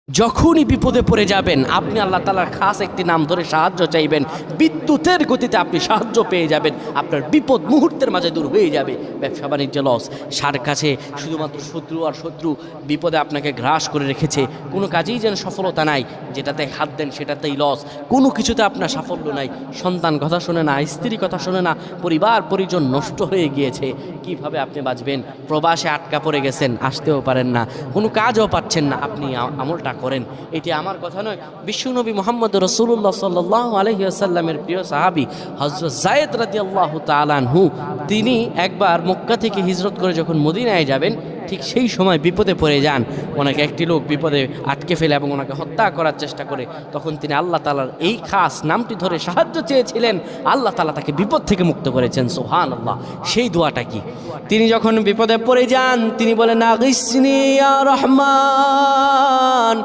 যখনই বিপদে পড়ে যাবেন আপনি আল্লাহ তাআলার খাস একটি নাম ধরে সাহায্য চাইবেন, বিদ্যুতের গতিতে আপনি সাহায্য পেয়ে যাবেন, আপনার বিপদ মুহূর্তের মাঝে দূর হয়ে যাবে। ব্যবসা বাণিজ্য লস, সার কাছে শুধুমাত্র শত্রু আর শত্রু, বিপদে আপনাকে গ্রাস করে রেখেছে, কোনো কাজেই যেন সফলতা নাই, যেটাতে হাত দেন সেটাতেই লস, কোনো কিছুতে আপনার সাফল্য নাই, সন্তান কথা শোনে না, স্ত্রী কথা শোনে না, পরিবার পরিজন নষ্ট হয়ে গিয়েছে, কিভাবে আপনি বাঁচবেন? প্রবাসে আটকা পড়ে গেছেন, আসতেও পারেন না, কোনো কাজও পাচ্ছেন না, আপনি আমলটা করেন। এটি আমার কথা নয়, বিশ্বনবী মুহাম্মদ রাসূলুল্লাহ সাল্লাল্লাহু আলাইহি ওয়াসাল্লামের প্রিয় সাহাবী হযরত যায়েদ রাদিয়াল্লাহু তাআলা আনহু, তিনি একবার মক্কা থেকে হিজরত করে যখন মদিনায় যাবেন, ঠিক সেই সময় বিপদে পড়ে যান। ওনাকে একটি লোক বিপদে আটকে ফেলে এবং ওনাকে হত্যা করার চেষ্টা করে। তখন তিনি আল্লাহ তাআলার এই খাস নামটি ধরে সাহায্য চেয়েছিলেন, আল্লাহ তাআলা তাকে বিপদ থেকে মুক্ত করেছেন। সুবহানাল্লাহ। সেই দোয়াটা কি? তিনি যখন বিপদে পড়ে যান তিনি বলেন, আগিসনি ইয়া রহমান।